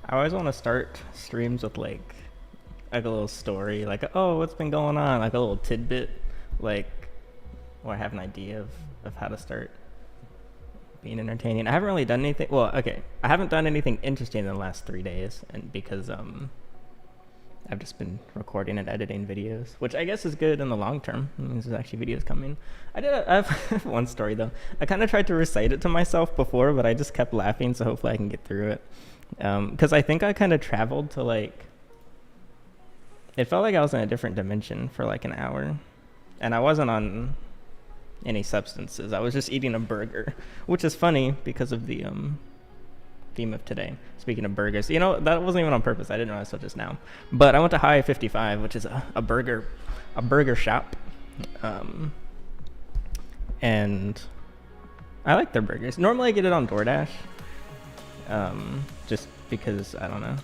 I always want to start streams with like a little story, like oh, what's been going on, like a little tidbit, like, or I have an idea of how to start being entertaining. I haven't really done anything. Well, okay, I haven't done anything interesting in the last 3 days, and because I've just been recording and editing videos, which I guess is good in the long term. It means there's actually videos coming. I have one story though. I kind of tried to recite it to myself before, but I just kept laughing, so hopefully I can get through it. Because I think I kind of traveled to like, it felt like I was in a different dimension for like an hour, and I wasn't on any substances. I was just eating a burger, which is funny because of the theme of today. Speaking of burgers, that wasn't even on purpose. I didn't realize till just now. But I went to High 55, which is a burger shop, and I like their burgers. Normally I get it on DoorDash, just because I don't know.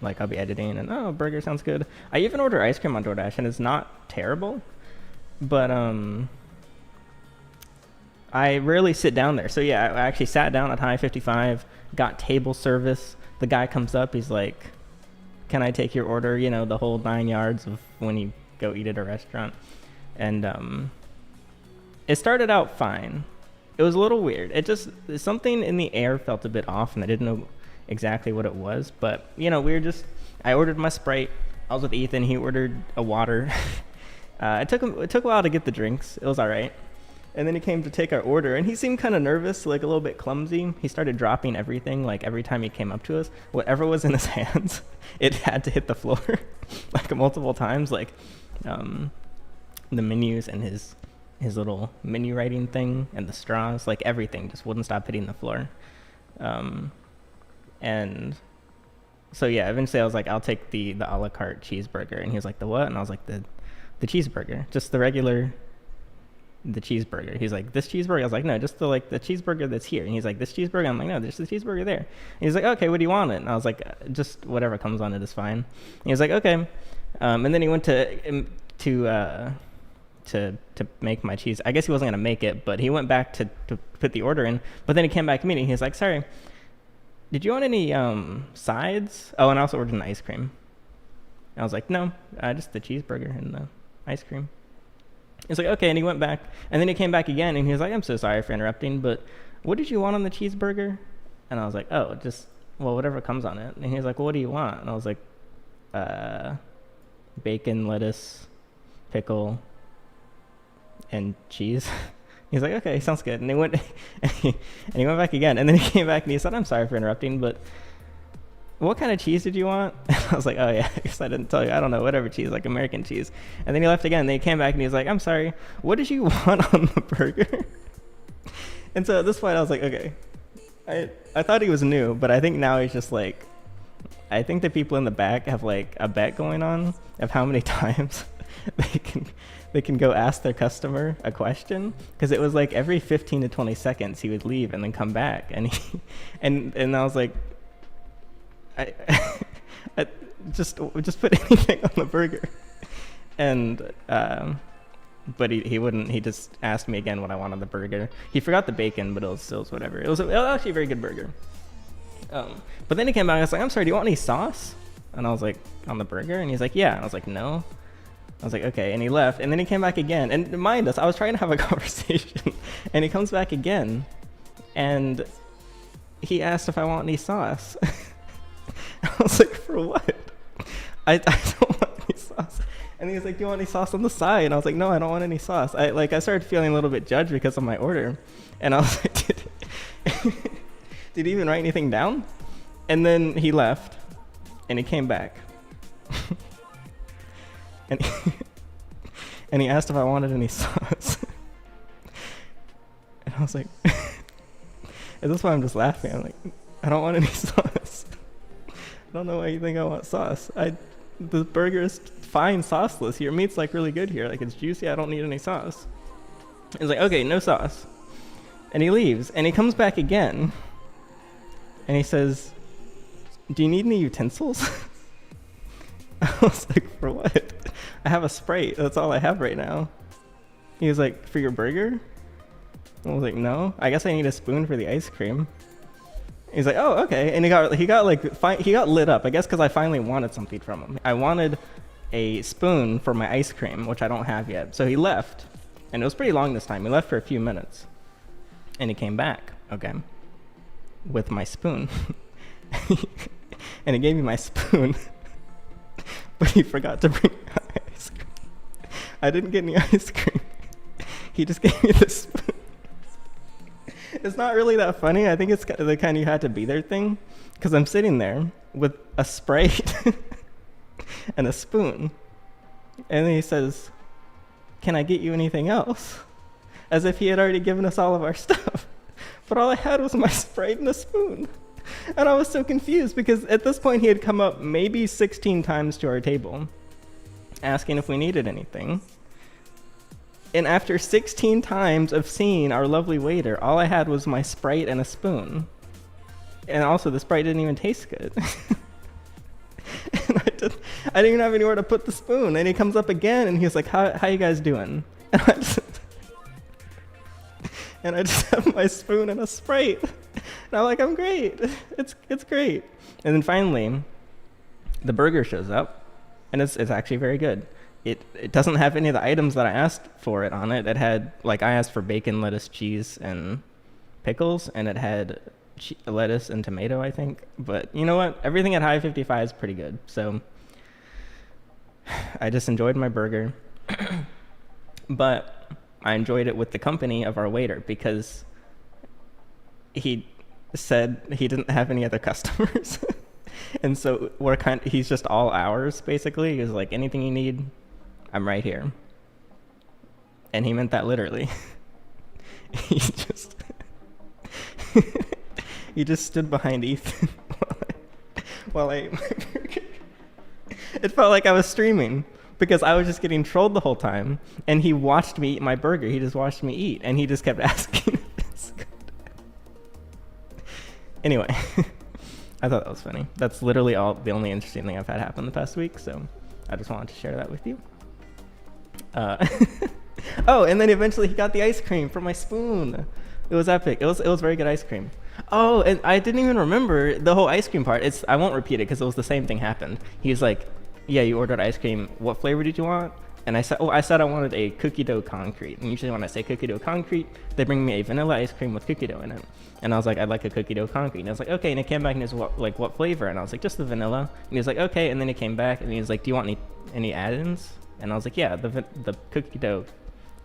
Like I'll be editing and burger sounds good. I even order ice cream on DoorDash and it's not terrible, but I rarely sit down there. So yeah, I actually sat down at High 55, got table service. The guy comes up, he's like, can I take your order? The whole 9 yards of when you go eat at a restaurant. And it started out fine. It was a little weird. Something in the air felt a bit off and I didn't know exactly what it was. But, I ordered my Sprite. I was with Ethan. He ordered a water. It took a while to get the drinks. It was all right. And then he came to take our order, and he seemed kind of nervous, like a little bit clumsy. He started dropping everything, like every time he came up to us. Whatever was in his hands, it had to hit the floor, like multiple times. Like the menus and his little menu writing thing and the straws, like everything just wouldn't stop hitting the floor. And so yeah, eventually I was like, I'll take the a la carte cheeseburger, and he was like, the what? And I was like, the cheeseburger, just the regular. The cheeseburger. He's like, this cheeseburger? I was like, no, just the cheeseburger that's here. And he's like, this cheeseburger? I'm like, no, there's the cheeseburger there. And he's like, okay, what do you want it? And I was like, just whatever comes on it is fine. And he was like, okay. And then he went to make my cheese. I guess he wasn't gonna make it, but he went back to put the order in. But then he came back to me and he's like, sorry, did you want any sides? Oh, and I also ordered an ice cream. And I was like, no, just the cheeseburger and the ice cream. He's like, okay, and he went back, and then he came back again, and he was like, I'm so sorry for interrupting, but what did you want on the cheeseburger? And I was like, oh, just, well, whatever comes on it. And he was like, well, what do you want? And I was like, bacon, lettuce, pickle, and cheese. He's like, okay, sounds good. And he went, and he went back again, and then he came back, and he said, I'm sorry for interrupting, but what kind of cheese did you want? And I was like, oh yeah, I guess I didn't tell you. I don't know, whatever cheese, like American cheese. And then he left again. And then he came back and he was like, I'm sorry, what did you want on the burger? And so at this point I was like, okay. I thought he was new, but I think now he's just like, I think the people in the back have like a bet going on of how many times they can go ask their customer a question, because it was like every 15 to 20 seconds he would leave and then come back, and and I was like, I just put anything on the burger, and but he wouldn't. He just asked me again what I want on the burger. He forgot the bacon, but it was still whatever. It was actually a very good burger. But then he came back. I was like, I'm sorry, do you want any sauce? And I was like, on the burger? And he's like, yeah. And I was like, no. I was like, okay. And he left. And then he came back again. And mind us, I was trying to have a conversation, and he comes back again, and he asked if I want any sauce. I was like, for what? I don't want any sauce. And he was like, do you want any sauce on the side? And I was like, no, I don't want any sauce. I started feeling a little bit judged because of my order. And I was like, did he even write anything down? And then he left, and he came back. and he asked if I wanted any sauce. And I was like, at this point I'm just laughing. I'm like, I don't want any sauce. I don't know why you think I want sauce. The burger is fine sauceless. Your meat's like really good here. Like it's juicy. I don't need any sauce. He's like, okay, no sauce. And he leaves, and he comes back again, and he says, do you need any utensils? I was like, for what? I have a Sprite. That's all I have right now. He was like, for your burger? I was like, no. I guess I need a spoon for the ice cream. He's like, oh, okay. And he got lit up, I guess, because I finally wanted something from him. I wanted a spoon for my ice cream, which I don't have yet. So he left, and it was pretty long this time. He left for a few minutes, and he came back, okay, with my spoon. And he gave me my spoon, but he forgot to bring me ice cream. I didn't get any ice cream. He just gave me the spoon. It's not really that funny. I think it's the kind you had to be there thing, because I'm sitting there with a Sprite and a spoon, and then he says, "Can I get you anything else?" As if he had already given us all of our stuff. But all I had was my Sprite and a spoon. And I was so confused because at this point he had come up maybe 16 times to our table asking if we needed anything. And after 16 times of seeing our lovely waiter, all I had was my Sprite and a spoon. And also the Sprite didn't even taste good. And I didn't even have anywhere to put the spoon. And he comes up again and he's like, how you guys doing? And I just have my spoon and a Sprite. And I'm like, I'm great. It's great. And then finally, the burger shows up, and it's actually very good. It doesn't have any of the items that I asked for it on it. It had, like, I asked for bacon, lettuce, cheese, and pickles, and it had lettuce and tomato, I think. But you know what? Everything at High 55 is pretty good. So I just enjoyed my burger. But I enjoyed it with the company of our waiter because he said he didn't have any other customers. And so he's just all ours, basically. He was like, anything you need, I'm right here. And he meant that literally. He just stood behind Ethan while I ate my burger. It felt like I was streaming because I was just getting trolled the whole time, and he watched me eat my burger. He just watched me eat, and he just kept asking if it's good. Anyway, I thought that was funny. That's literally the only interesting thing I've had happen the past week, so I just wanted to share that with you. Oh, and then eventually he got the ice cream from my spoon. It was epic. It was very good ice cream. Oh, and I didn't even remember the whole ice cream part. I won't repeat it because it was the same thing happened. He's like, yeah, you ordered ice cream. What flavor did you want? And I said I wanted a cookie dough concrete. And usually when I say cookie dough concrete, they bring me a vanilla ice cream with cookie dough in it. And I was like, I'd like a cookie dough concrete. And I was like, okay. And he came back and he was what flavor? And I was like, just the vanilla. And he was like, okay. And then he came back and he was like, do you want any add-ins? And I was like, yeah, the cookie dough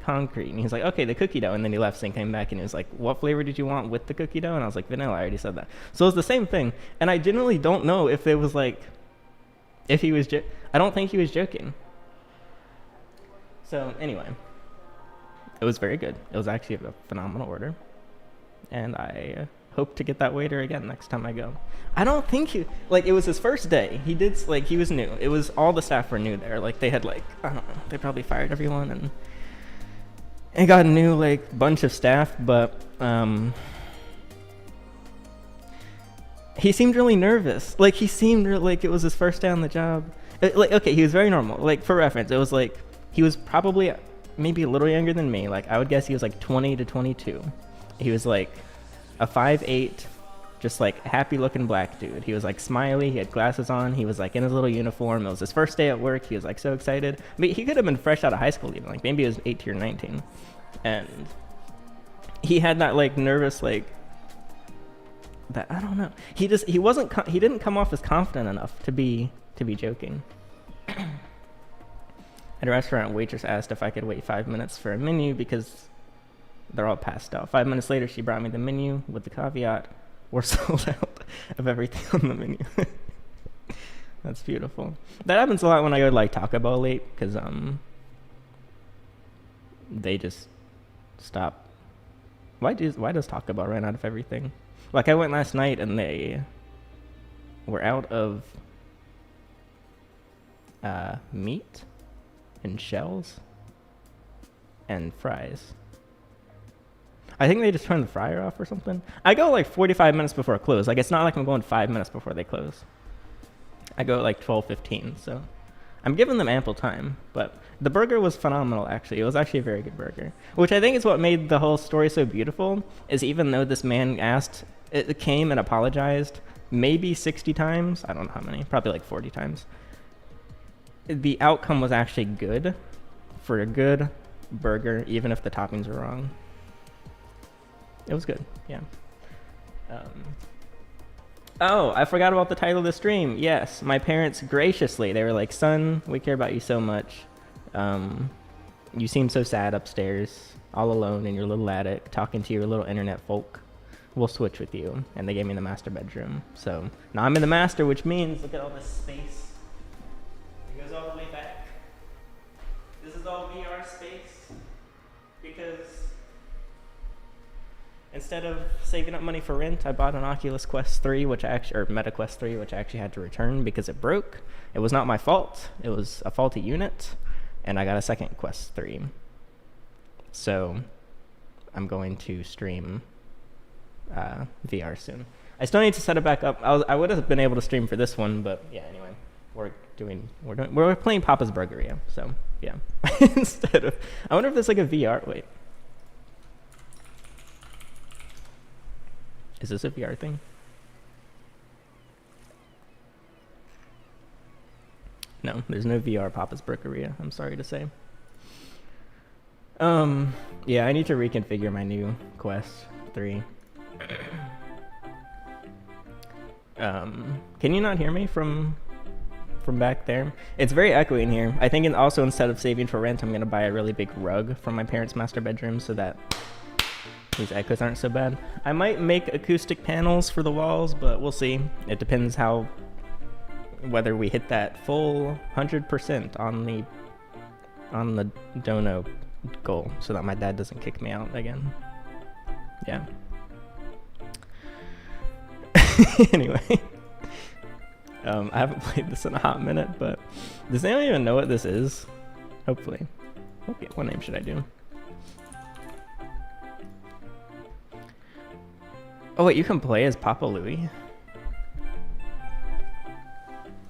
concrete. And he's like, okay, the cookie dough. And then he left and came back and he was like, what flavor did you want with the cookie dough? And I was like, vanilla. I already said that. So it was the same thing. And I genuinely don't know if it was like, if he was, I don't think he was joking. So anyway, it was very good. It was actually a phenomenal order. And I hope to get that waiter again next time I go. I don't think it was his first day. He was new. It was, all the staff were new there. Like, they had, I don't know, they probably fired everyone and got a new, bunch of staff, but, he seemed really nervous. He seemed like it was his first day on the job. Okay, he was very normal. For reference, it was he was probably maybe a little younger than me. I would guess he was 20 to 22. He was a 5'8", just happy looking black dude. He was smiley, he had glasses on, he was in his little uniform. It was his first day at work. He was so excited. I mean, he could have been fresh out of high school even. Maybe he was 18 or 19. And he had that nervous that, I don't know. He didn't come off as confident enough to be joking. At a restaurant, waitress asked if I could wait 5 minutes for a menu because they're all passed out. 5 minutes later, she brought me the menu with the caveat, we're sold out of everything on the menu. That's beautiful. That happens a lot when I go to Taco Bell late because they just stop. Why does Taco Bell run out of everything? I went last night and they were out of meat and shells and fries. I think they just turned the fryer off or something. I go 45 minutes before close. It's not like I'm going 5 minutes before they close. I go at 12:15, so I'm giving them ample time. But the burger was phenomenal, actually. It was actually a very good burger, which I think is what made the whole story so beautiful, is even though this man asked It came and apologized maybe 60 times. I don't know how many. Probably like 40 times. The outcome was actually good for a good burger, even if the toppings were wrong. It was good, yeah. Oh, I forgot about the title of the stream. Yes, my parents graciously, they were like, son, we care about you so much. You seem so sad upstairs, all alone in your little attic, talking to your little internet folk. We'll switch with you. And they gave me the master bedroom. So now I'm in the master, which means, look at all this space. It goes all the way back. This is all VR space. Because instead of saving up money for rent, I bought an Oculus Quest 3, or Meta Quest 3, which I actually had to return because it broke. It was not my fault. It was a faulty unit. And I got a second Quest 3. So I'm going to stream VR soon. I still need to set it back up. I would have been able to stream for this one, but yeah, anyway. We're playing Papa's Burgeria, so yeah. Instead of, I wonder if there's like a VR, wait. Is this a VR thing? No, there's no VR Papa's Burgeria, I'm sorry to say. Yeah, I need to reconfigure my new Quest 3. Can you not hear me from back there? It's very echoey in here. I think also instead of saving for rent, I'm gonna buy a really big rug from my parents' master bedroom so that these echoes aren't so bad. I might make acoustic panels for the walls, but we'll see. It depends whether we hit that full 100% on the dono goal so that my dad doesn't kick me out again. Yeah. Anyway, I haven't played this in a hot minute, but does anyone even know what this is? Hopefully. Okay, what name should I do? Oh wait, you can play as Papa Louie?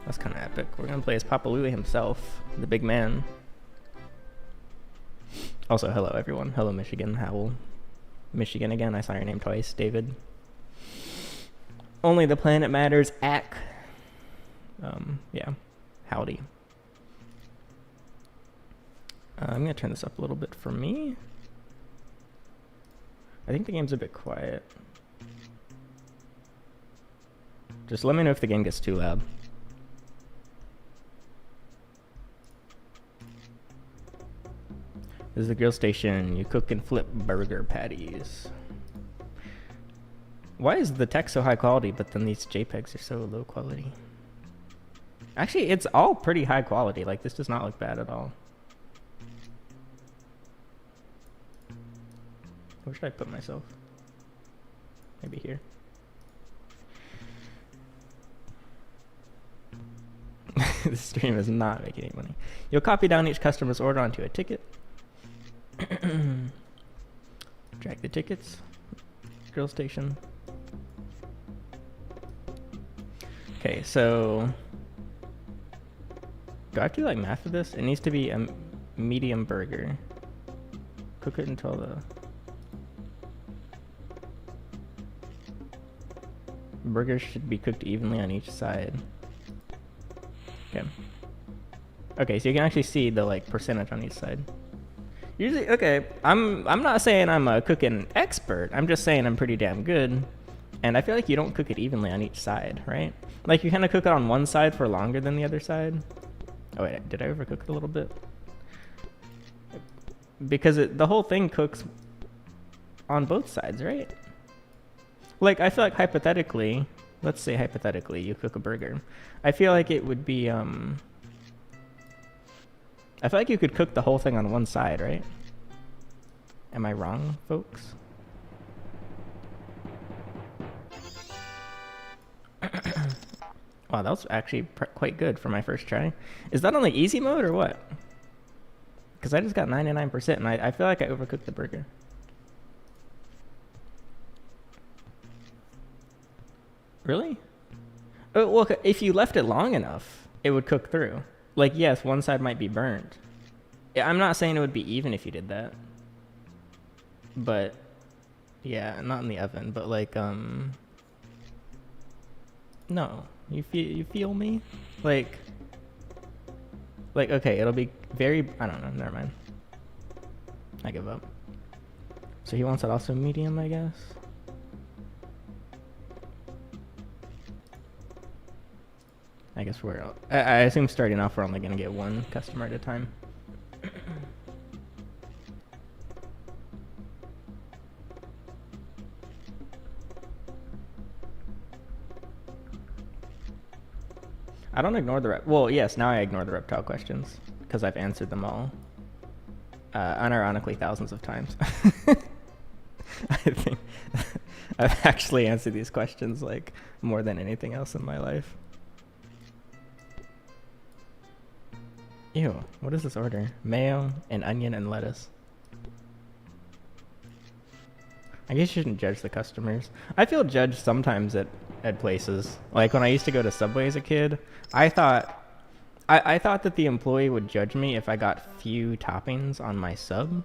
That's kind of epic. We're gonna play as Papa Louie himself, the big man. Also, hello everyone. Hello Michigan. Howell. Michigan again. I saw your name twice, David. Only the planet matters, Ack. Yeah. Howdy. I'm gonna turn this up a little bit for me. I think the game's a bit quiet. Just let me know if the game gets too loud. This is the grill station. You cook and flip burger patties. Why is the text so high quality, but then these JPEGs are so low quality? Actually, it's all pretty high quality. Like, this does not look bad at all. Where should I put myself? Maybe here. This stream is not making any money. You'll copy down each customer's order onto a ticket. Drag the tickets. Grill station. Okay, so do I have to do like math for this? It needs to be a medium burger. Cook it until the burgers should be cooked evenly on each side. Okay. Okay, so you can actually see the like percentage on each side. Usually, okay, I'm not saying I'm a cooking expert. I'm just saying I'm pretty damn good. And I feel like you don't cook it evenly on each side, right? Like you kind of cook it on one side for longer than the other side. Oh wait, did I overcook it a little bit? Because the whole thing cooks on both sides, right? Like I feel like hypothetically, let's say hypothetically you cook a burger. I feel like it would be I feel like you could cook the whole thing on one side, right? Am I wrong, folks? Wow, that was actually quite good for my first try. Is that on the easy mode or what? Because I just got 99% and I feel like I overcooked the burger. Really? Oh, well, if you left it long enough, it would cook through. Like, yes, one side might be burnt. Yeah, I'm not saying it would be even if you did that. But, yeah, not in the oven, but like, No, you feel me? Like okay, it'll be very. I don't know. Never mind. I give up. So he wants it also medium, I guess. I guess I assume starting off we're only gonna get one customer at a time. I don't ignore the well, yes, now I ignore the reptile questions because I've answered them all. Unironically, thousands of times. I think I've actually answered these questions like more than anything else in my life. Ew, what is this order? Mayo and onion and lettuce. I guess you shouldn't judge the customers. I feel judged sometimes at places. Like when I used to go to Subway as a kid, I thought that the employee would judge me if I got few toppings on my sub.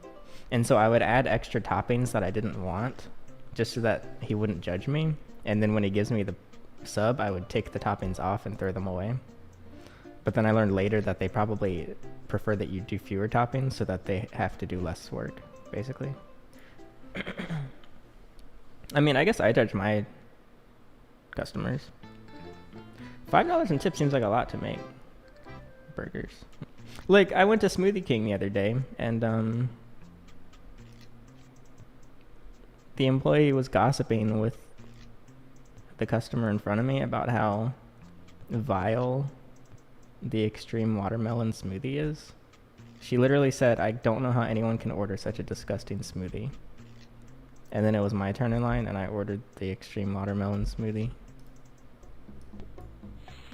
And so I would add extra toppings that I didn't want just so that he wouldn't judge me. And then when he gives me the sub, I would take the toppings off and throw them away. But then I learned later that they probably prefer that you do fewer toppings so that they have to do less work, basically. I mean, I guess I judge my customers. $5 in tip seems like a lot to make burgers. Like, I went to Smoothie King the other day, and the employee was gossiping with the customer in front of me about how vile the extreme watermelon smoothie is. She literally said, "I don't know how anyone can order such a disgusting smoothie." And then it was my turn in line, and I ordered the extreme watermelon smoothie.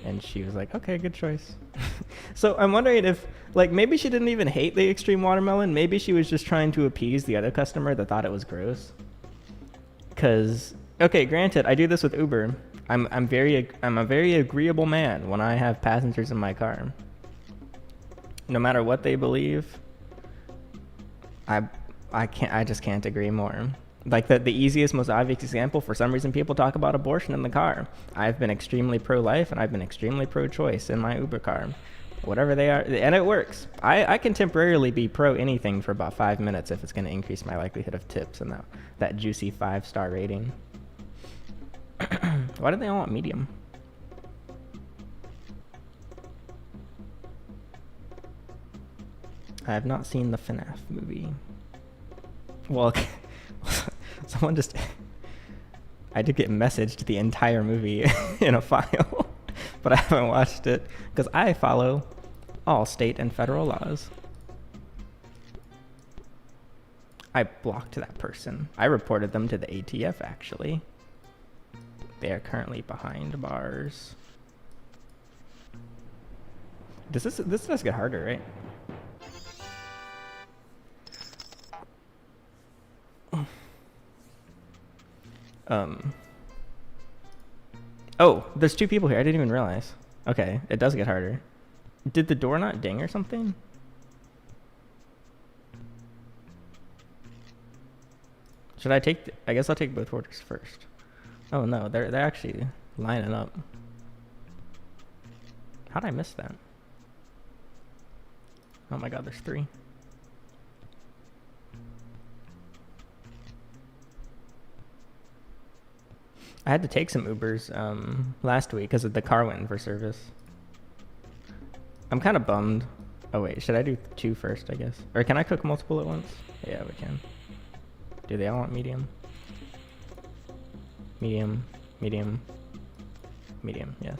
And she was like, "Okay, good choice." So I'm wondering if, like, maybe she didn't even hate the extreme watermelon. Maybe she was just trying to appease the other customer that thought it was gross. Because, okay, granted, I do this with Uber. I'm a very agreeable man when I have passengers in my car. No matter what they believe, I just can't agree more. Like the easiest, most obvious example, for some reason people talk about abortion in the car. I've been extremely pro-life and I've been extremely pro-choice in my Uber car. Whatever they are, and it works. I can temporarily be pro anything for about 5 minutes if it's going to increase my likelihood of tips and that juicy 5-star rating. Why do they all want medium? I have not seen the FNAF movie. Well, someone just... I did get messaged the entire movie in a file, but I haven't watched it because I follow all state and federal laws. I blocked that person. I reported them to the ATF, actually. They are currently behind bars. This does get harder, right? Oh, there's 2 people here. I didn't even realize. Okay, it does get harder. Did the door not ding or something? Should I take... I guess I'll take both orders first. Oh no, they're actually lining up. How'd I miss that? Oh my god, there's 3. I had to take some Ubers last week because the car went in for service. I'm kind of bummed. Oh wait, should I do 2 first, I guess? Or can I cook multiple at once? Yeah, we can. Do they all want medium? Medium, medium, medium, yes.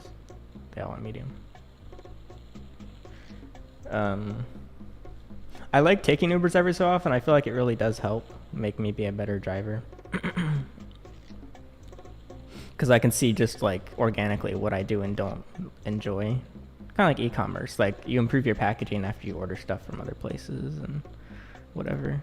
They all want medium. I like taking Ubers every so often. I feel like it really does help make me be a better driver. Because I can see just like organically what I do and don't enjoy. Kind of like e-commerce. Like you improve your packaging after you order stuff from other places and whatever.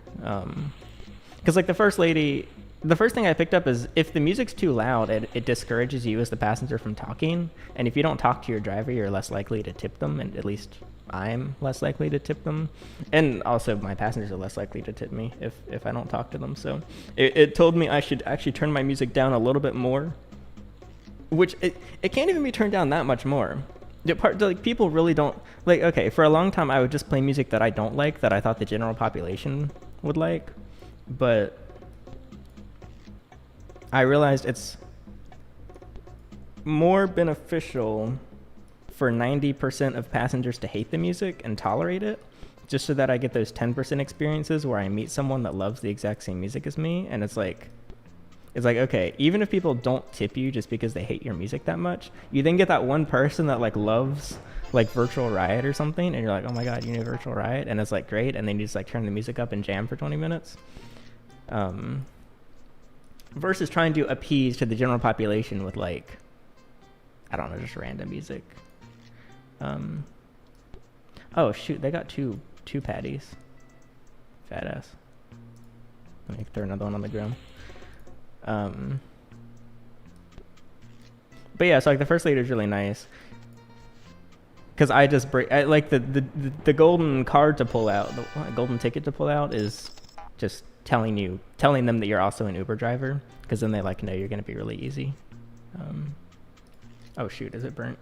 Because like the first thing I picked up is if the music's too loud, it discourages you as the passenger from talking. And if you don't talk to your driver, you're less likely to tip them. And at least I'm less likely to tip them. And also my passengers are less likely to tip me if I don't talk to them. So it told me I should actually turn my music down a little bit more which it can't even be turned down that much more. Like people really don't like. Okay, for a long time I would just play music that I don't like, that I thought the general population would like, but I realized it's more beneficial for 90% of passengers to hate the music and tolerate it, just so that I get those 10% experiences where I meet someone that loves the exact same music as me. And it's like, okay, even if people don't tip you just because they hate your music that much, you then get that one person that like loves like Virtual Riot or something, and you're like, oh my god, you know Virtual Riot, and it's like great, and then you just like turn the music up and jam for 20 minutes. Versus trying to appease to the general population with like, I don't know, just random music. Oh shoot, they got two patties. Fat ass. Let me throw another one on the ground. But yeah, so like the first liter is really nice, because I like the golden card to pull out, the golden ticket to pull out is just telling them that you're also an Uber driver, because then they like know you're gonna be really easy. Oh shoot, is it burnt?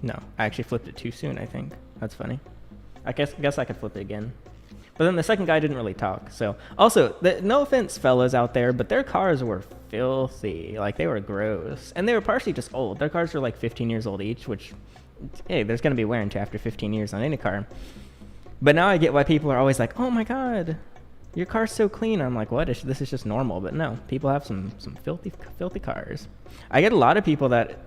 No, I actually flipped it too soon, I think. That's funny. I guess I could flip it again. But then the second guy didn't really talk. So also, no offense, fellas out there, but their cars were filthy. Like, they were gross. And they were partially just old. Their cars were like 15 years old each, which, hey, there's going to be wear and tear after 15 years on any car. But now I get why people are always like, oh my god, your car's so clean. I'm like, what? This is just normal. But no, people have some filthy cars. I get a lot of people that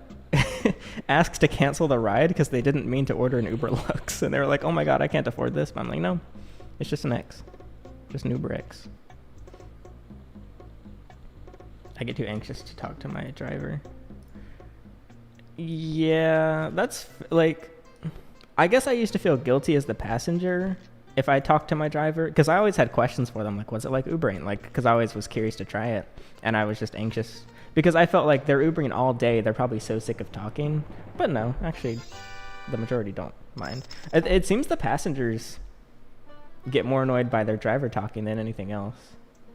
ask to cancel the ride because they didn't mean to order an Uber Lux. And they were like, oh my god, I can't afford this. But I'm like, no. It's just an X. Just an Uber X. I get too anxious to talk to my driver. Yeah, that's like, I guess I used to feel guilty as the passenger if I talked to my driver, because I always had questions for them, like, was it like Ubering? Like, because I always was curious to try it, and I was just anxious because I felt like they're Ubering all day. They're probably so sick of talking. But no, actually, the majority don't mind. It seems the passengers get more annoyed by their driver talking than anything else.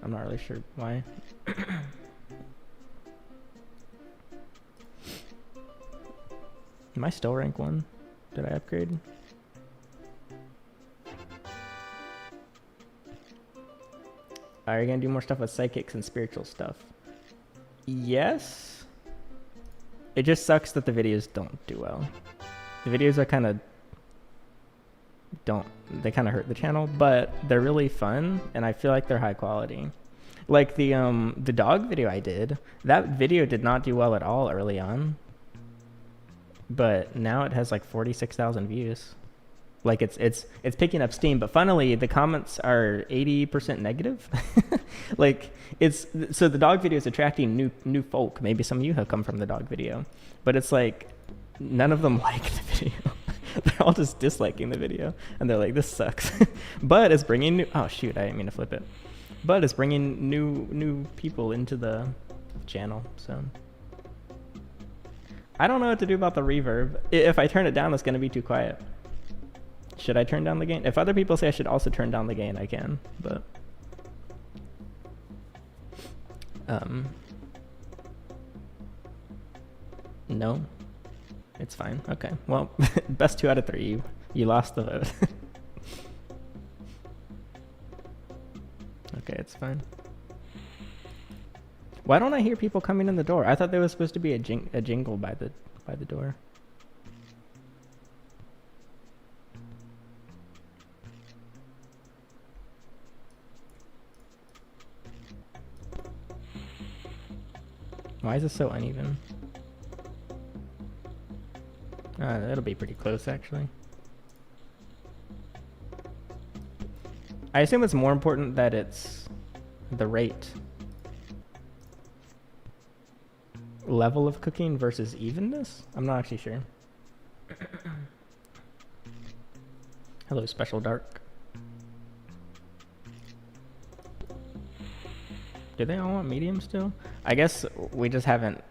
I'm not really sure why. Am I still rank 1? Did I upgrade? Are you gonna do more stuff with psychics and spiritual stuff? Yes. It just sucks that the videos don't do well. The videos are kind of they kind of hurt the channel, but they're really fun, and I feel like they're high quality. Like the dog video I did, that video did not do well at all early on, but now it has like 46,000 views. Like it's picking up steam, but funnily the comments are 80% negative. Like so the dog video is attracting new folk. Maybe some of you have come from the dog video, but it's like none of them like the video. They're all just disliking the video, and they're like, this sucks. But it's bringing oh shoot, I didn't mean to flip it. But it's bringing new people into the channel, so I don't know what to do about the reverb. If I turn it down, it's going to be too quiet. Should I turn down the gain? If other people say I should also turn down the gain, I can, but no. It's fine. Okay. Well, best 2 out of 3. You lost the vote. Okay, it's fine. Why don't I hear people coming in the door? I thought there was supposed to be a jingle by the door. Why is this so uneven? That'll be pretty close, actually. I assume it's more important that it's the rate. Level of cooking versus evenness? I'm not actually sure. Hello, Special Dark. Do they all want medium still? I guess we just haven't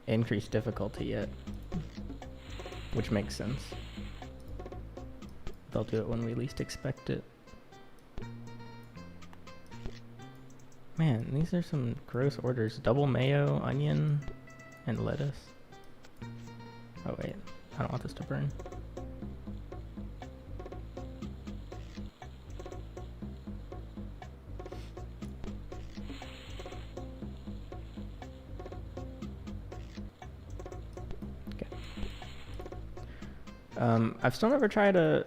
increased difficulty yet, which makes sense. They'll do it when we least expect it. Man, these are some gross orders. Double mayo, onion, and lettuce. Oh wait, I don't want this to burn. Okay. I've still never tried a...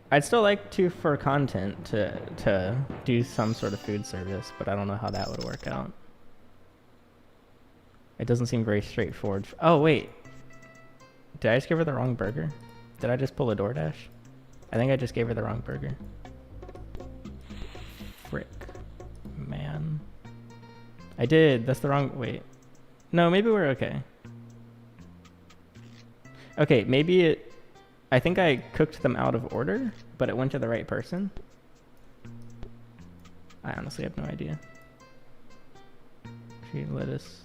I'd still like to, for content, to do some sort of food service, but I don't know how that would work out. It doesn't seem very straightforward. Oh, wait. Did I just give her the wrong burger? Did I just pull a DoorDash? I think I just gave her the wrong burger. Frick. Man. I did. That's the wrong... Wait. No, maybe we're okay. Okay, maybe it... I think I cooked them out of order, but it went to the right person. I honestly have no idea. Lettuce.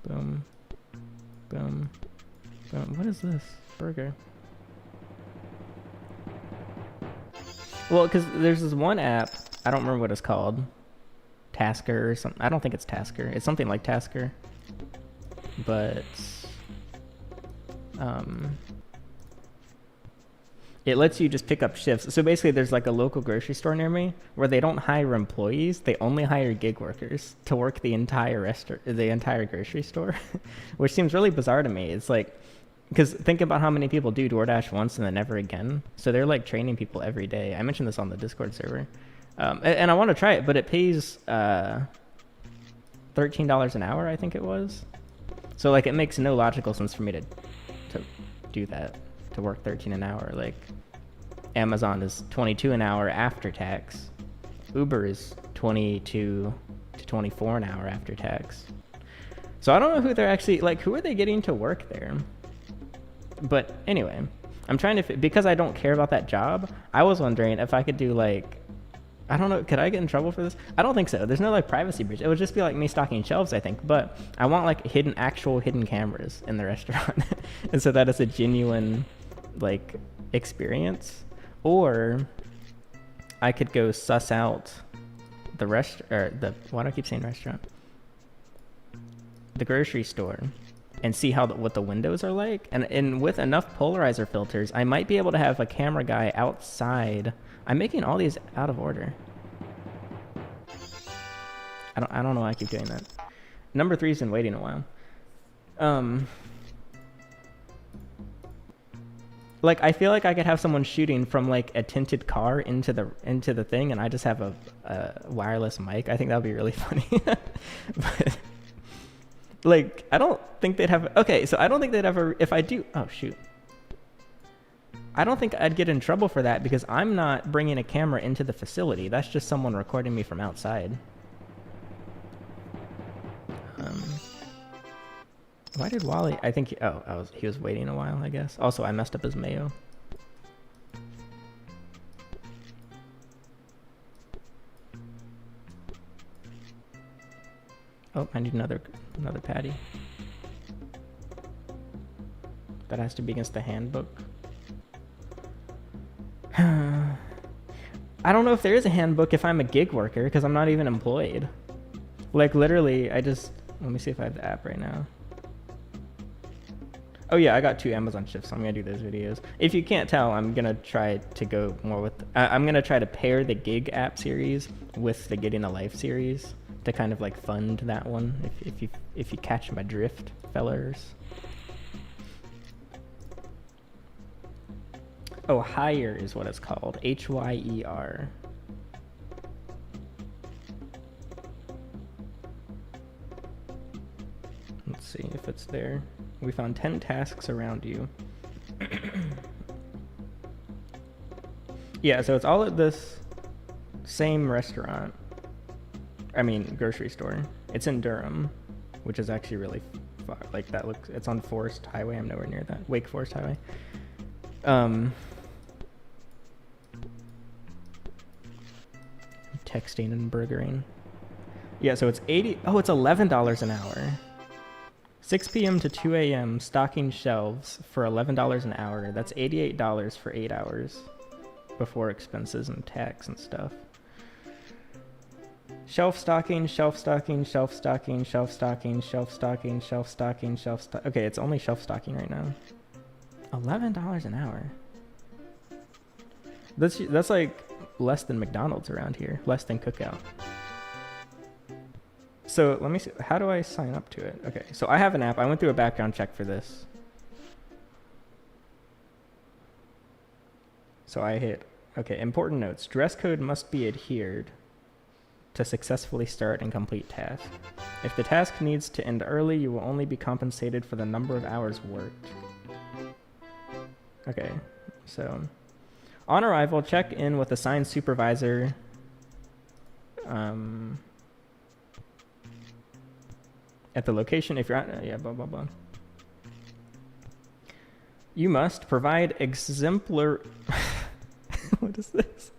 Boom. Boom. Boom. What is this? Burger. Well, because there's this one app, I don't remember what it's called. Tasker or something. I don't think it's Tasker. It's something like Tasker. But... it lets you just pick up shifts. So basically there's like a local grocery store near me where they don't hire employees. They only hire gig workers to work the entire grocery store, which seems really bizarre to me. It's like, because think about how many people do DoorDash once and then never again. So they're like training people every day. I mentioned this on the Discord server. And I want to try it, but it pays $13 an hour, I think it was. So like it makes no logical sense for me to do that, to work 13 an hour. Like Amazon is 22 an hour after tax. Uber is 22 to 24 an hour after tax. So I don't know who they're actually, like, who are they getting to work there? But anyway, I'm trying to, because I don't care about that job, I was wondering if I could do like, I don't know, could I get in trouble for this? I don't think so. There's no like privacy breach. It would just be like me stocking shelves, I think. But I want like actual hidden cameras in the restaurant. And so that is a genuine like experience. Or I could go suss out the why do I keep saying restaurant? The grocery store and see how what the windows are like. And with enough polarizer filters, I might be able to have a camera guy outside. I'm making all these out of order. I don't know why I keep doing that. Number 3's been waiting a while. Like I feel like I could have someone shooting from like a tinted car into the thing, and I just have a wireless mic. I think that would be really funny. But like I don't think they'd have. Okay, so I don't think they'd ever. If I do, oh shoot. I don't think I'd get in trouble for that because I'm not bringing a camera into the facility. That's just someone recording me from outside. Why did Wally... I think... he was waiting a while, I guess. Also, I messed up his mayo. Oh, I need another patty. That has to be against the handbook. I don't know if there is a handbook if I'm a gig worker, because I'm not even employed. Like, literally, let me see if I have the app right now. Oh yeah, I got 2 Amazon shifts, so I'm gonna do those videos. If you can't tell, I'm gonna try to go more with... I'm gonna try to pair the gig app series with the Getting a Life series to kind of like fund that one, if you catch my drift, fellers. Oh, Hire is what it's called. H-Y-E-R. Let's see if it's there. We found 10 tasks around you. Yeah, so it's all at this same restaurant. I mean, grocery store. It's in Durham, which is actually really far. Like that looks, it's on Forest Highway. I'm nowhere near that. Wake Forest Highway. Texting and burgering. Yeah, so it's it's $11 an hour. 6 p.m. to 2 a.m. stocking shelves for $11 an hour. That's $88 for 8 hours before expenses and tax and stuff. Shelf stocking, shelf stocking, shelf stocking, shelf stocking, shelf stocking, shelf stocking, shelf stock. Okay, it's only shelf stocking right now. $11 an hour. That's like less than McDonald's around here, less than Cookout. So let me see, how do I sign up to it? Okay, so I have an app. I went through a background check for this. So I hit, okay, important notes. Dress code must be adhered to successfully start and complete task. If the task needs to end early, you will only be compensated for the number of hours worked. Okay, so on arrival, check in with assigned supervisor. At the location, if you're at, yeah, blah, blah, blah. You must provide exemplar, what is this?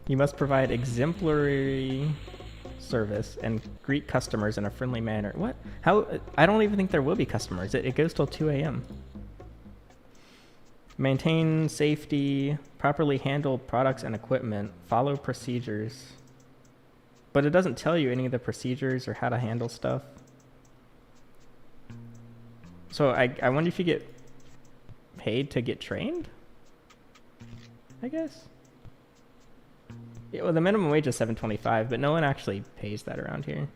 You must provide exemplary service and greet customers in a friendly manner. What? How? I don't even think there will be customers. It goes till 2 a.m. Maintain safety, properly handle products and equipment, follow procedures. But it doesn't tell you any of the procedures or how to handle stuff. So I wonder if you get paid to get trained? I guess. Yeah, well, the minimum wage is $7.25, but no one actually pays that around here.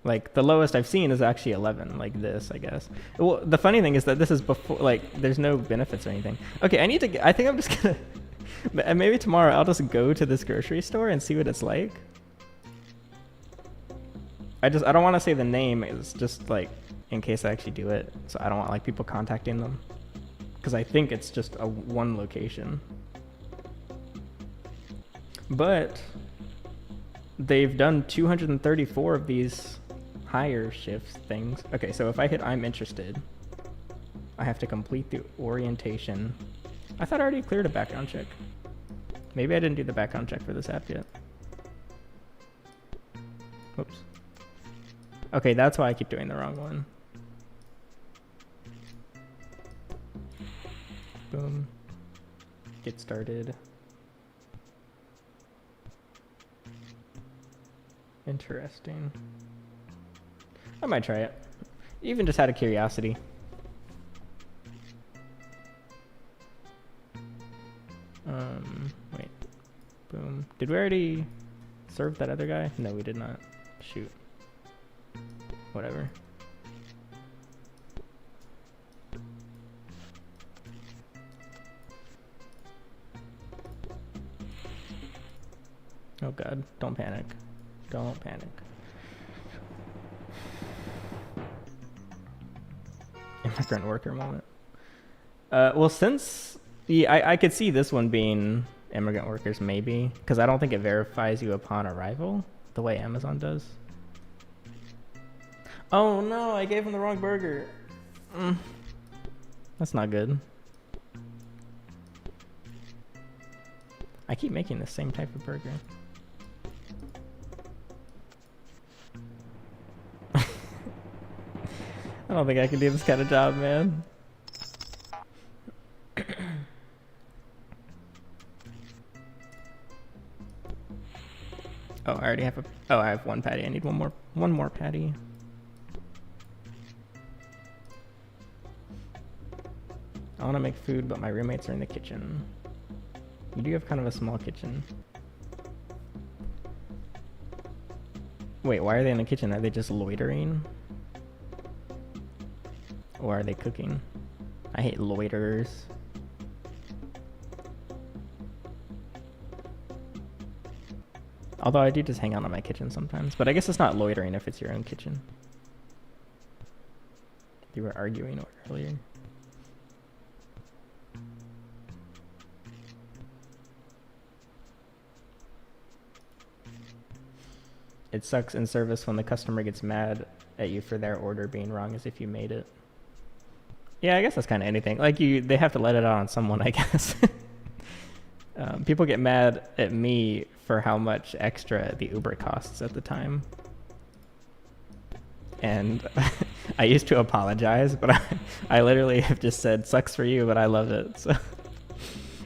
Like, the lowest I've seen is actually 11, like this, I guess. Well, the funny thing is that this is before, like, there's no benefits or anything. Okay, I think I'm just gonna, maybe tomorrow I'll just go to this grocery store and see what it's like. I don't want to say the name, it's just, like, in case I actually do it. So I don't want, like, people contacting them. Because I think it's just a one location. But they've done 234 of these higher shifts things. Okay, so if I hit I'm interested, I have to complete the orientation. I thought I already cleared a background check. Maybe I didn't do the background check for this app yet. Whoops. Okay, that's why I keep doing the wrong one. Boom. Get started. Interesting. I might try it. Even just out of curiosity. Wait. Boom. Did we already serve that other guy? No, we did not. Shoot. Whatever. Oh god, don't panic. Don't panic. Immigrant worker moment. Well, since I could see this one being immigrant workers, maybe, because I don't think it verifies you upon arrival the way Amazon does. Oh no, I gave him the wrong burger. That's not good. I keep making the same type of burger. I don't think I can do this kind of job, man. Oh, I already have I have one patty. I need one more patty. I want to make food, but my roommates are in the kitchen. You do have kind of a small kitchen. Wait, why are they in the kitchen? Are they just loitering? Or are they cooking? I hate loiterers. Although I do just hang out in my kitchen sometimes. But I guess it's not loitering if it's your own kitchen. You were arguing earlier. It sucks in service when the customer gets mad at you for their order being wrong as if you made it. Yeah, I guess that's kind of anything. Like they have to let it out on someone, I guess. People get mad at me for how much extra the Uber costs at the time. And I used to apologize, but I literally have just said, sucks for you, but I love it. So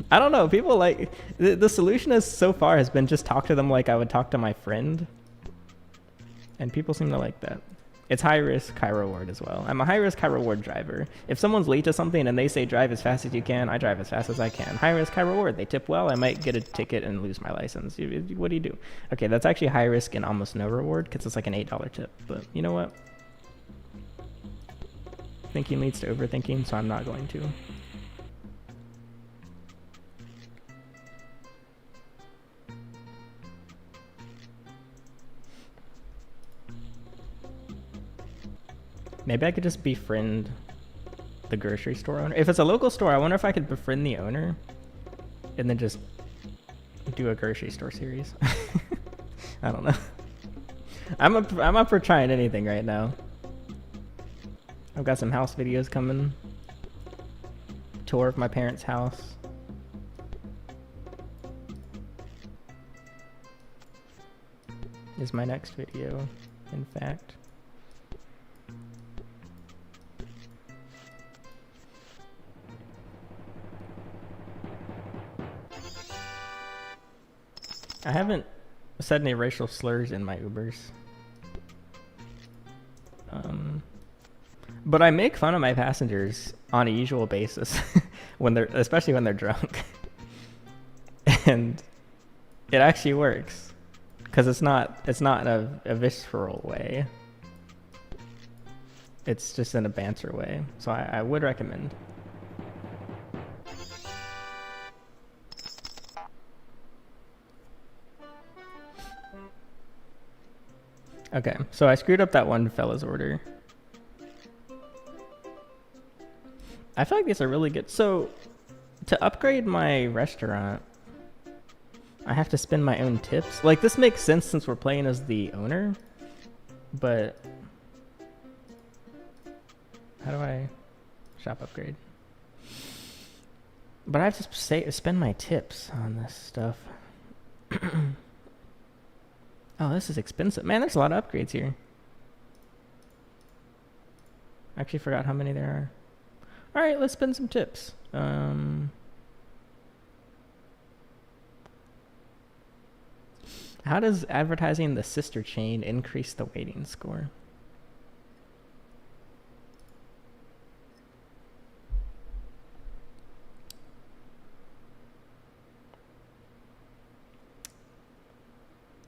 I don't know. People like the solution is so far has been just talk to them like I would talk to my friend, and people seem to like that. It's high risk, high reward as well. I'm a high risk, high reward driver. If someone's late to something and they say drive as fast as you can, I drive as fast as I can. High risk, high reward. They tip well, I might get a ticket and lose my license. What do you do? Okay, that's actually high risk and almost no reward because it's like an $8 tip. But you know what? Thinking leads to overthinking, so I'm not going to. Maybe I could just befriend the grocery store owner. If it's a local store, I wonder if I could befriend the owner and then just do a grocery store series. I don't know. I'm up for trying anything right now. I've got some house videos coming. Tour of my parents' house. Is my next video, in fact. I haven't said any racial slurs in my Ubers. But I make fun of my passengers on a usual basis especially when they're drunk. And it actually works because it's not in a visceral way. It's just in a banter way. So I would recommend. Okay, so I screwed up that one fella's order. I feel like these are really good. So, to upgrade my restaurant, I have to spend my own tips. Like, this makes sense since we're playing as the owner, but how do I shop upgrade? But I have to spend my tips on this stuff. Oh, this is expensive. Man, there's a lot of upgrades here. I actually forgot how many there are. All right, let's spend some tips. How does advertising the sister chain increase the waiting score?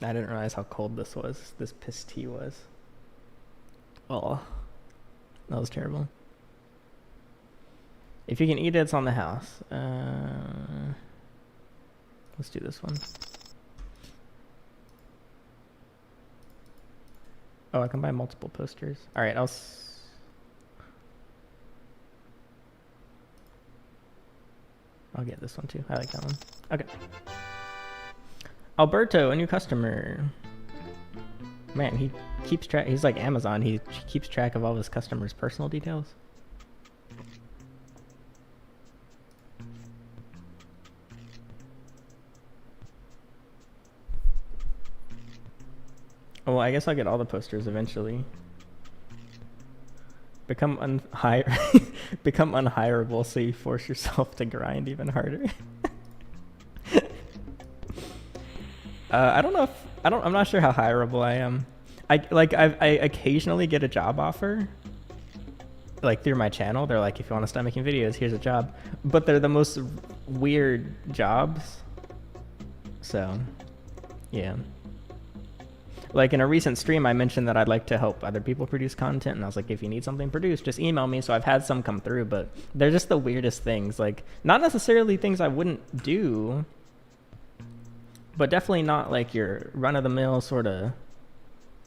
I didn't realize how cold this piss tea was. Oh, that was terrible. If you can eat it, it's on the house. Let's do this one. Oh, I can buy multiple posters. All right, I'll get this one too. I like that one. Okay. Alberto, a new customer. Man, he keeps track. He's like Amazon. He keeps track of all his customers' personal details. Oh, well, I guess I'll get all the posters eventually. Become unhireable, so you force yourself to grind even harder. I don't know if I'm not sure how hireable I am. I occasionally get a job offer, like through my channel. They're like, if you want to start making videos, here's a job. But they're the most weird jobs. So, yeah. Like in a recent stream, I mentioned that I'd like to help other people produce content, and I was like, if you need something produced, just email me. So I've had some come through, but they're just the weirdest things. Like, not necessarily things I wouldn't do, but definitely not like your run-of-the-mill sort of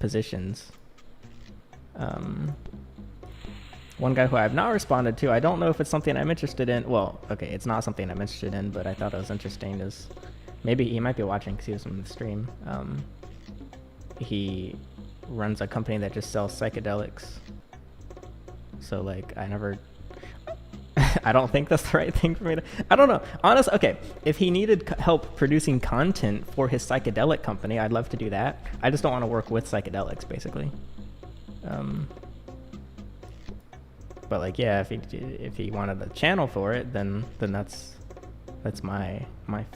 positions. One guy who I have not responded to, I don't know if it's something I'm interested in. Well, okay, it's not something I'm interested in, but I thought it was interesting. Is maybe he might be watching because he was on the stream. He runs a company that just sells psychedelics. So like, I don't think that's the right thing for me to, I don't know. Honestly, okay, if he needed help producing content for his psychedelic company, I'd love to do that. I just don't want to work with psychedelics, basically. But like, yeah, if he wanted a channel for it, then that's That's my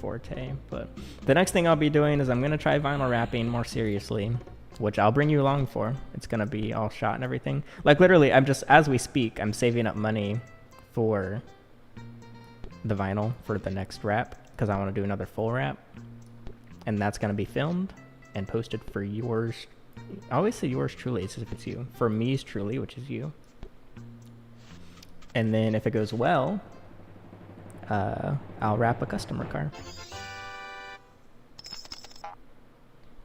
forte. But the next thing I'll be doing is I'm gonna try vinyl wrapping more seriously, which I'll bring you along for. It's gonna be all shot and everything. Like literally, I'm just, as we speak, I'm saving up money for the vinyl for the next wrap because I want to do another full wrap, and that's gonna be filmed and posted for yours. I always say yours truly as if it's you. For me's truly, which is you. And then if it goes well, I'll wrap a customer car.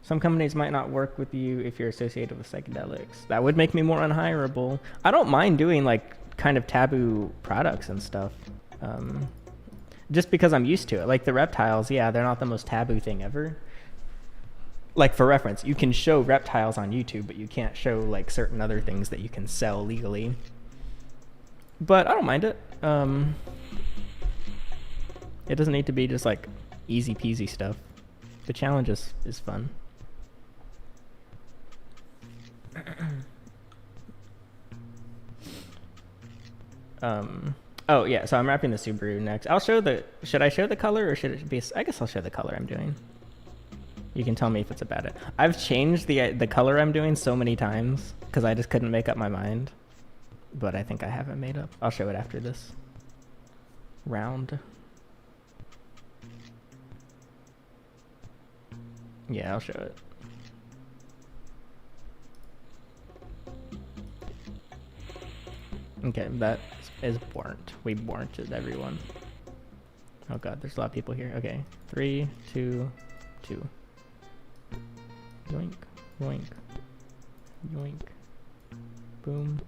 Some companies might not work with you if you're associated with psychedelics. That would make me more unhireable. I don't mind doing like kind of taboo products and stuff. Just because I'm used to it. Like the reptiles, yeah, they're not the most taboo thing ever. Like for reference, you can show reptiles on YouTube, but you can't show like certain other things that you can sell legally. But I don't mind it. It doesn't need to be just like easy peasy stuff. The challenge is fun. Oh yeah, so I'm wrapping the Subaru next. I'll show the, should I show the color or should it be, I guess I'll show the color I'm doing. You can tell me if it's a bad. I've changed the color I'm doing so many times because I just couldn't make up my mind. But I think I have it made up. I'll show it after this round. Yeah, I'll show it. Okay, that is burnt. We burnt everyone. Oh god, there's a lot of people here. Okay, 3, 2, 2. Yoink, yoink, yoink. Boom.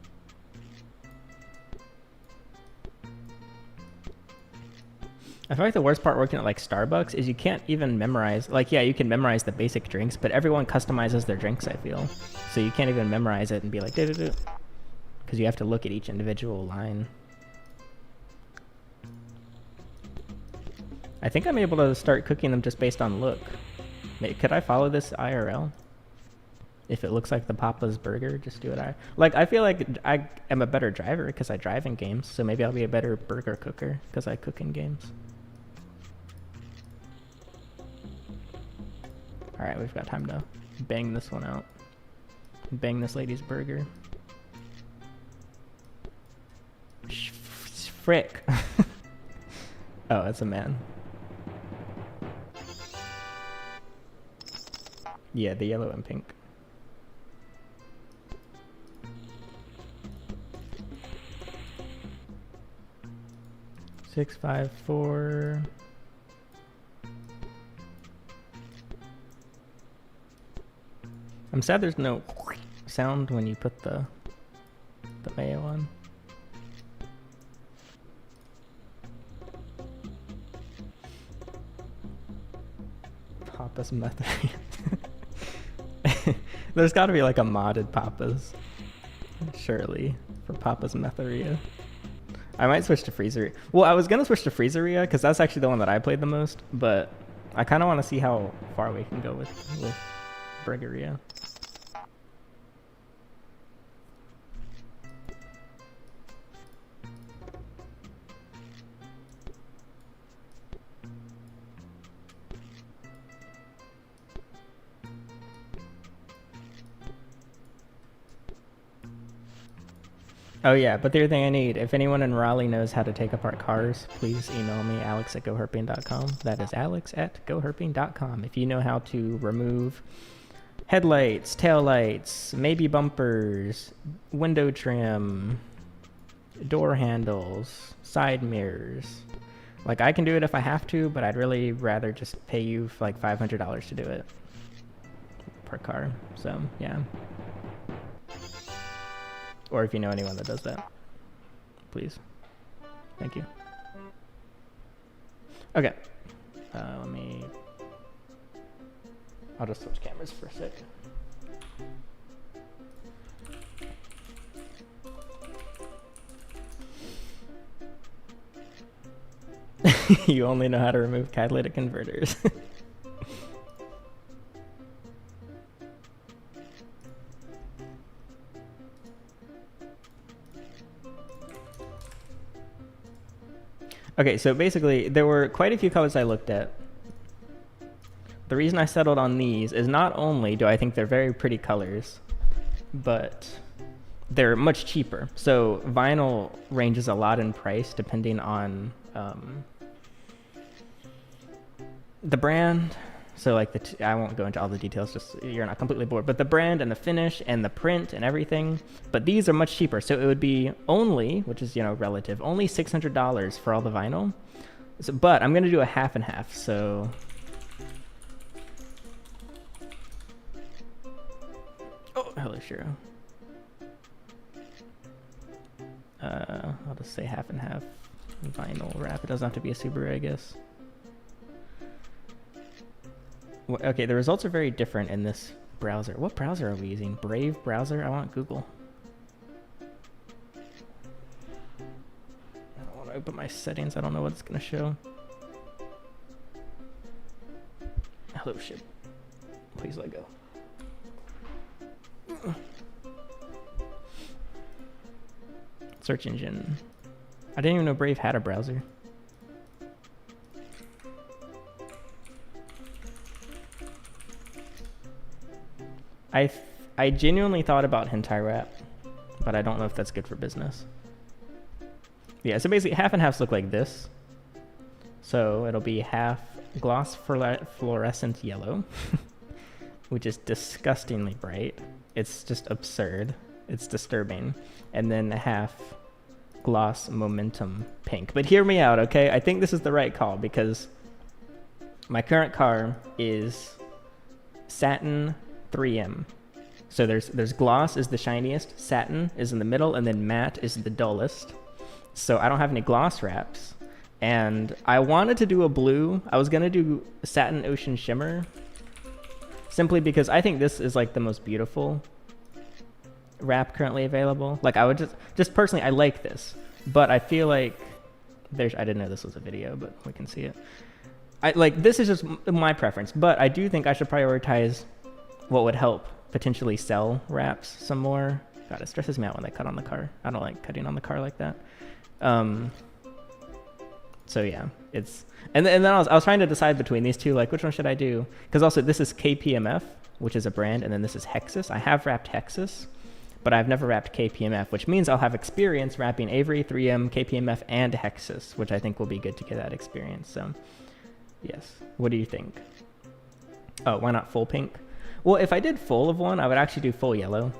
I feel like the worst part working at like Starbucks is you can't even memorize, like yeah, you can memorize the basic drinks, but everyone customizes their drinks, I feel. So you can't even memorize it and be like, do-do-do. Because you have to look at each individual line. I think I'm able to start cooking them just based on look. Could I follow this IRL? If it looks like the Papa's burger, just do it. Like, I feel like I am a better driver because I drive in games, so maybe I'll be a better burger cooker because I cook in games. Alright, we've got time to bang this one out. Bang this lady's burger. Frick. Oh, it's a man. Yeah, the yellow and pink. Six, 5, 4. I'm sad there's no sound when you put the mayo on. Papa's method. There's got to be like a modded Papa's, surely, for Papa's Metheria. I might switch to Freezeria. Well, I was gonna switch to Freezeria because that's actually the one that I played the most, but I kind of want to see how far we can go with Burgeria. Oh yeah, but the other thing I need, if anyone in Raleigh knows how to take apart cars, please email me, alex@goherping.com. That is alex@goherping.com. If you know how to remove headlights, taillights, maybe bumpers, window trim, door handles, side mirrors. Like, I can do it if I have to, but I'd really rather just pay you like $500 to do it per car. So, yeah. Or if you know anyone that does that, please. Thank you. Okay. I'll just switch cameras for a sec. You only know how to remove catalytic converters. Okay, so basically there were quite a few colors I looked at. The reason I settled on these is not only do I think they're very pretty colors, but they're much cheaper. So vinyl ranges a lot in price depending on the brand. So like I won't go into all the details, just so you're not completely bored, but the brand and the finish and the print and everything. But these are much cheaper. So it would be only, which is, you know, relative, only $600 for all the vinyl. So, but I'm going to do a half and half. So oh, hello, Shiro. I'll just say half and half vinyl wrap. It doesn't have to be a Subaru, I guess. Okay, the results are very different in this browser. What browser are we using? Brave browser? I want Google. I don't want to open my settings. I don't know what it's going to show. Hello, ship. Please let go. Search engine. I didn't even know Brave had a browser. I genuinely thought about hentai wrap, but I don't know if that's good for business. Yeah, so basically half and halves look like this. So it'll be half gloss fluorescent yellow, which is disgustingly bright. It's just absurd. It's disturbing. And then half gloss momentum pink. But hear me out, okay? I think this is the right call because my current car is satin 3M. So there's gloss is the shiniest, satin is in the middle, and then matte is the dullest. So I don't have any gloss wraps. And I wanted to do a blue. I was gonna do satin ocean shimmer, simply because I think this is like the most beautiful wrap currently available. Like I would just personally, I like this, but I feel like I didn't know this was a video, but we can see it. This is just my preference, but I do think I should prioritize what would help potentially sell wraps some more. God, it stresses me out when they cut on the car. I don't like cutting on the car like that. So yeah, and then I was trying to decide between these two, like which one should I do? Because also this is KPMF, which is a brand, and then this is Hexus. I have wrapped Hexus, but I've never wrapped KPMF, which means I'll have experience wrapping Avery, 3M, KPMF, and Hexus, which I think will be good to get that experience. So yes, what do you think? Oh, why not full pink? Well, if I did full of one, I would actually do full yellow.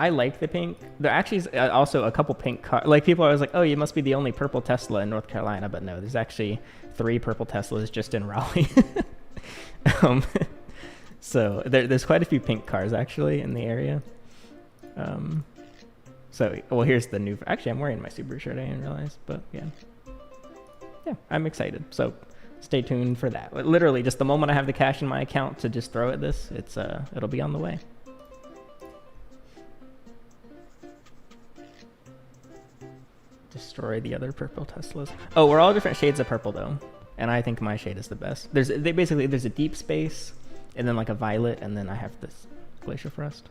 I like the pink. There actually is also a couple pink cars. Like people are always like, oh, you must be the only purple Tesla in North Carolina. But no, there's actually 3 purple Teslas just in Raleigh. So there's quite a few pink cars actually in the area. So, well, here's the new, actually I'm wearing my Subaru shirt, I didn't realize, but yeah. Yeah, I'm excited. So stay tuned for that. Literally just the moment I have the cash in my account to just throw at this, it'll be on the way. Destroy the other purple Teslas. Oh, we're all different shades of purple though, and I think my shade is the best. There's a deep space, and then like a violet, and then I have this Glacier Frost.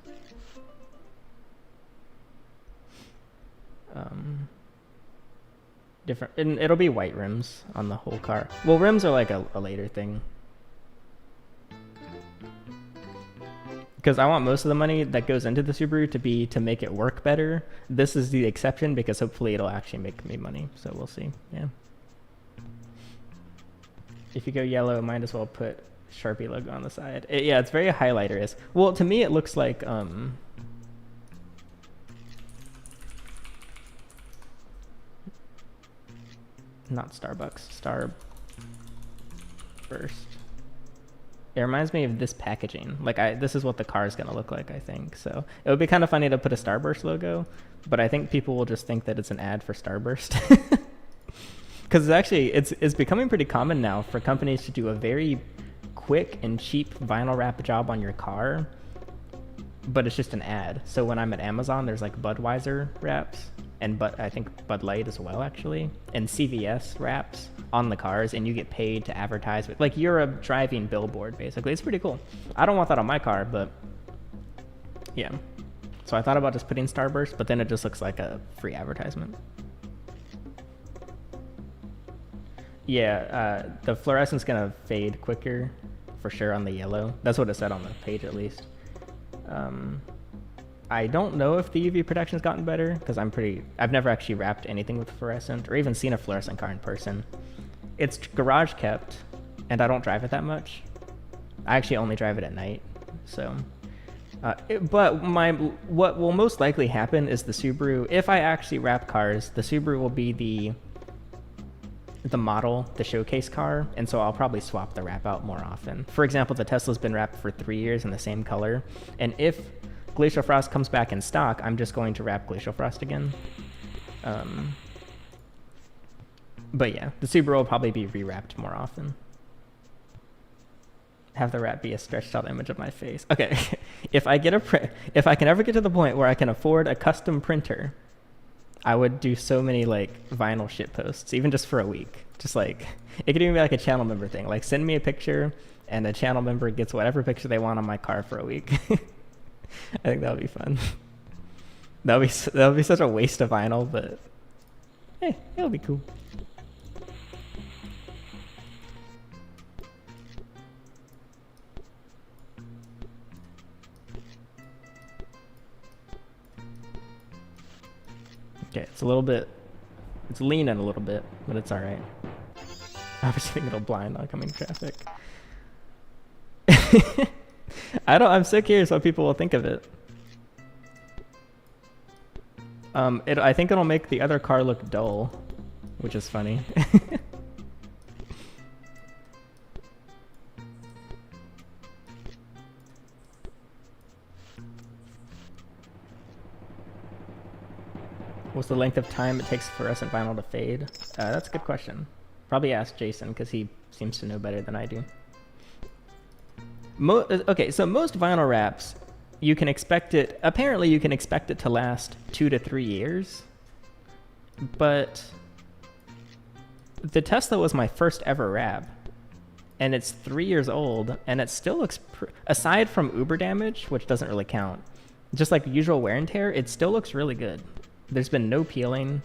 Different, and it'll be white rims on the whole car. Well, rims are like a later thing, because I want most of the money that goes into the Subaru to be to make it work better. This is the exception because hopefully it'll actually make me money. So we'll see. Yeah. If you go yellow, might as well put Sharpie logo on the side. Yeah, it's very highlighter-ish. Well, to me it looks like not Starbucks, Starburst. It reminds me of this packaging. Like this is what the car is gonna look like, I think. So it would be kind of funny to put a Starburst logo, but I think people will just think that it's an ad for Starburst. Because it's becoming pretty common now for companies to do a very quick and cheap vinyl wrap job on your car, but it's just an ad. So when I'm at Amazon, there's like Budweiser wraps, and I think Bud Light as well actually, and CVS wraps on the cars, and you get paid to advertise with, like, you're a driving billboard basically. It's pretty cool. I don't want that on my car, but yeah. So I thought about just putting Starburst, but then it just looks like a free advertisement. Yeah, the fluorescent's gonna fade quicker for sure on the yellow. That's what it said on the page at least. I don't know if the UV protection's gotten better because I've never actually wrapped anything with fluorescent or even seen a fluorescent car in person. It's garage kept and I don't drive it that much. I actually only drive it at night, so. But what will most likely happen is the Subaru, if I actually wrap cars, the Subaru will be the model, the showcase car, and so I'll probably swap the wrap out more often. For example, the Tesla's been wrapped for 3 years in the same color, and if Glacial Frost comes back in stock, I'm just going to wrap Glacial Frost again. But yeah, the Subaru will probably be rewrapped more often. Have the wrap be a stretched out image of my face. Okay, if I can ever get to the point where I can afford a custom printer, I would do so many like vinyl shit posts, even just for a week. Just like, it could even be like a channel member thing. Like send me a picture and a channel member gets whatever picture they want on my car for a week. I think that would be fun. That would be such a waste of vinyl, but hey, it'll be cool. Okay, it's leaning a little bit, but it's all right. I was thinking it'll blind oncoming traffic. I'm so curious what people will think of it. I think it'll make the other car look dull, which is funny. What's the length of time it takes fluorescent vinyl to fade? That's a good question. Probably ask Jason because he seems to know better than I do. Okay, so most vinyl wraps, apparently you can expect it to last 2 to 3 years. But the Tesla was my first ever wrap. And it's 3 years old, and it still looks, aside from Uber damage, which doesn't really count, just like usual wear and tear, it still looks really good. There's been no peeling.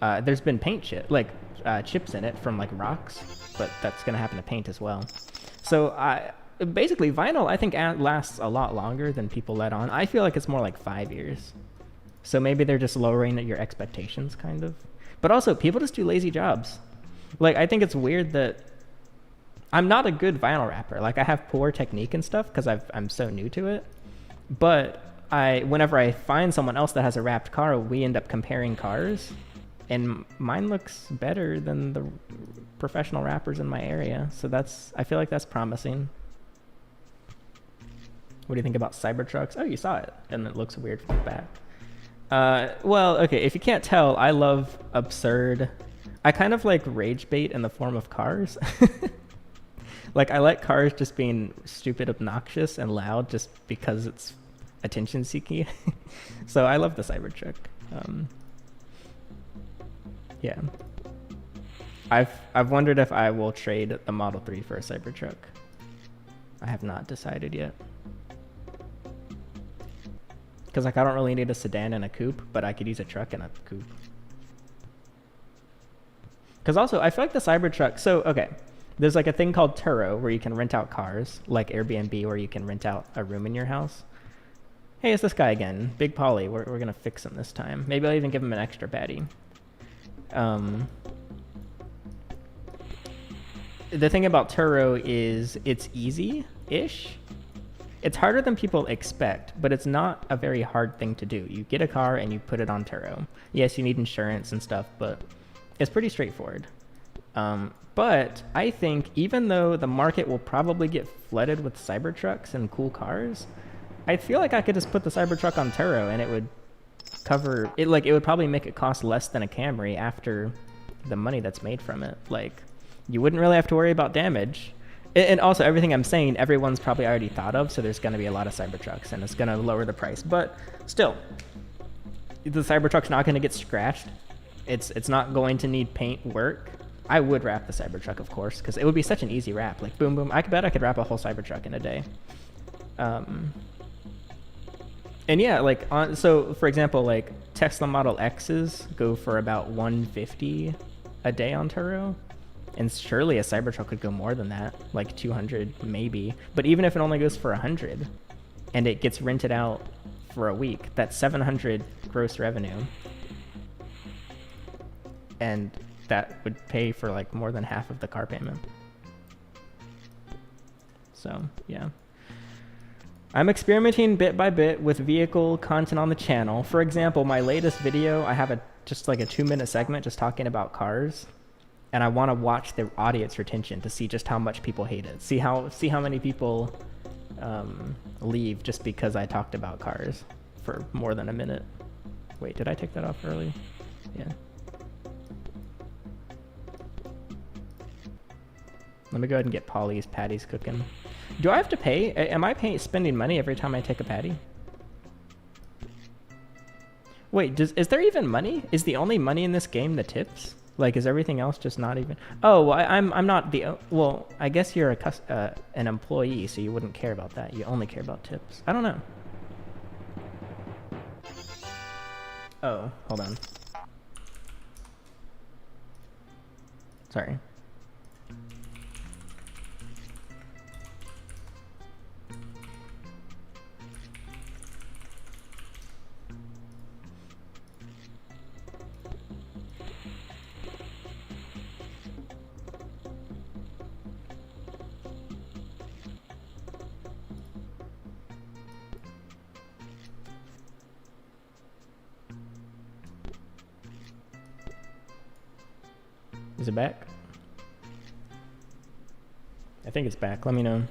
There's been paint chips in it from like rocks, but that's gonna happen to paint as well. So basically vinyl, I think lasts a lot longer than people let on. I feel like it's more like 5 years. So maybe they're just lowering your expectations kind of. But also people just do lazy jobs. Like I think it's weird that I'm not a good vinyl wrapper. Like I have poor technique and stuff because I'm so new to it. But whenever I find someone else that has a wrapped car, we end up comparing cars, and mine looks better than the professional wrappers in my area. So I feel like that's promising. What do you think about Cybertrucks? Oh, you saw it, and it looks weird from the back. Well, okay, if you can't tell, I love absurd. I kind of like rage bait in the form of cars. Like I like cars just being stupid, obnoxious, and loud just because it's attention seeking. So I love the Cybertruck. Yeah, I've wondered if I will trade the Model 3 for a Cybertruck. I have not decided yet, because like I don't really need a sedan and a coupe, but I could use a truck and a coupe. Because also I feel like the Cybertruck, so okay, there's like a thing called Turo where you can rent out cars, like Airbnb, where you can rent out a room in your house. Hey, it's this guy again, Big Polly. We're gonna fix him this time. Maybe I'll even give him an extra baddie. The thing about Turo is it's easy-ish. It's harder than people expect, but it's not a very hard thing to do. You get a car and you put it on Turo. Yes, you need insurance and stuff, but it's pretty straightforward. But I think even though the market will probably get flooded with Cybertrucks and cool cars, I feel like I could just put the Cybertruck on Turo and it would cover it. Like it would probably make it cost less than a Camry after the money that's made from it. Like you wouldn't really have to worry about damage. And also everything I'm saying, everyone's probably already thought of. So there's going to be a lot of Cybertrucks and it's going to lower the price. But still, the Cybertruck's not going to get scratched. It's not going to need paint work. I would wrap the Cybertruck, of course, because it would be such an easy wrap. Like boom, boom. I bet I could wrap a whole Cybertruck in a day. And yeah, like so for example, like Tesla Model X's go for about 150 a day on Turo, and surely a Cybertruck could go more than that, like 200 maybe. But even if it only goes for 100, and it gets rented out for a week, that's 700 gross revenue, and that would pay for like more than half of the car payment. So yeah. I'm experimenting bit by bit with vehicle content on the channel. For example, my latest video, I have just like a 2-minute segment just talking about cars, and I want to watch the audience retention to see just how much people hate it. See how many people leave just because I talked about cars for more than a minute. Wait, did I take that off early? Yeah. Let me go ahead and get Polly's patties cooking. Do I have to pay? Am I spending money every time I take a patty? Wait, is there even money? Is the only money in this game the tips? Like, is everything else just not even? Oh, well, I'm not the. Well, I guess you're an employee, so you wouldn't care about that. You only care about tips. I don't know. Oh, hold on. Sorry. Is it back? I think it's back. Let me know.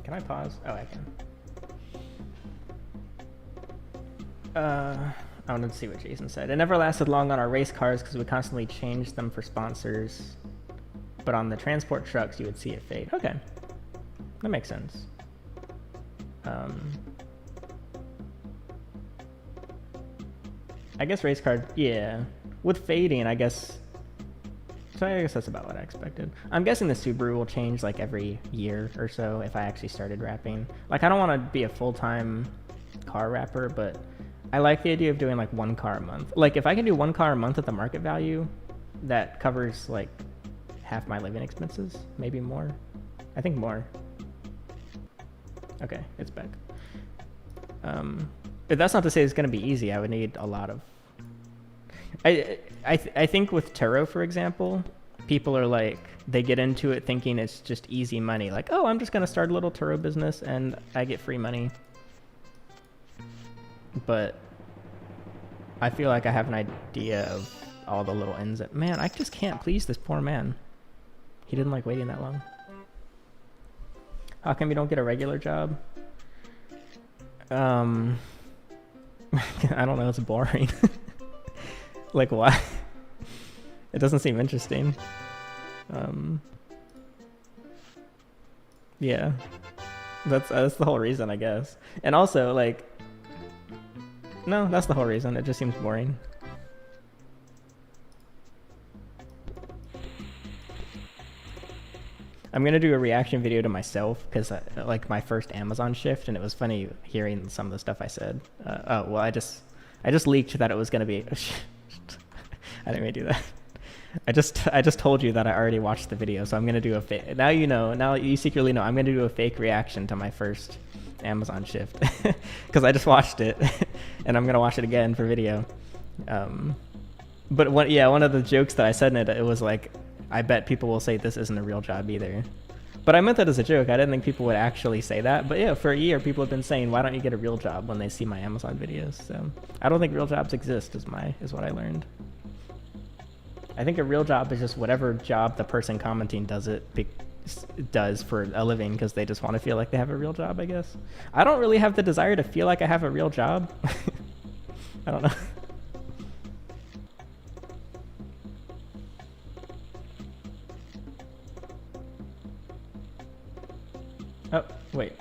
Can I pause? Oh, I can. I wanted to see what Jason said. It never lasted long on our race cars because we constantly changed them for sponsors. But on the transport trucks, you would see it fade. Okay. That makes sense. I guess race car, yeah. With fading, I guess. So I guess that's about what I expected. I'm guessing the Subaru will change like every year or so if I actually started rapping. Like, I don't want to be a full-time car rapper, but I like the idea of doing like 1 car a month. Like, if I can do 1 car a month at the market value, that covers like half my living expenses, maybe more. I think more. Okay, it's back. But that's not to say it's going to be easy. I would need a lot of. I think with Turo, for example, people are like, they get into it thinking it's just easy money. Like, oh, I'm just going to start a little Turo business and I get free money. But I feel like I have an idea of all the little ins. Man, I just can't please this poor man. He didn't like waiting that long. How come you don't get a regular job? I don't know, it's boring. Like, why? It doesn't seem interesting. Yeah. That's the whole reason, I guess. And also, like, no, that's the whole reason. It just seems boring. I'm gonna do a reaction video to myself because like my first Amazon shift, and it was funny hearing some of the stuff I said. Oh well, I just leaked that it was gonna be. I didn't mean to do that. I just told you that I already watched the video, so I'm gonna do a fake. Now you know. Now you secretly know. I'm gonna do a fake reaction to my first Amazon shift because I just watched it, and I'm gonna watch it again for video. But one of the jokes that I said in it, it was like, I bet people will say this isn't a real job either. But I meant that as a joke. I didn't think people would actually say that. But yeah, for a year, people have been saying, why don't you get a real job when they see my Amazon videos? So I don't think real jobs exist is what I learned. I think a real job is just whatever job the person commenting does for a living because they just want to feel like they have a real job, I guess. I don't really have the desire to feel like I have a real job. I don't know. Oh, wait.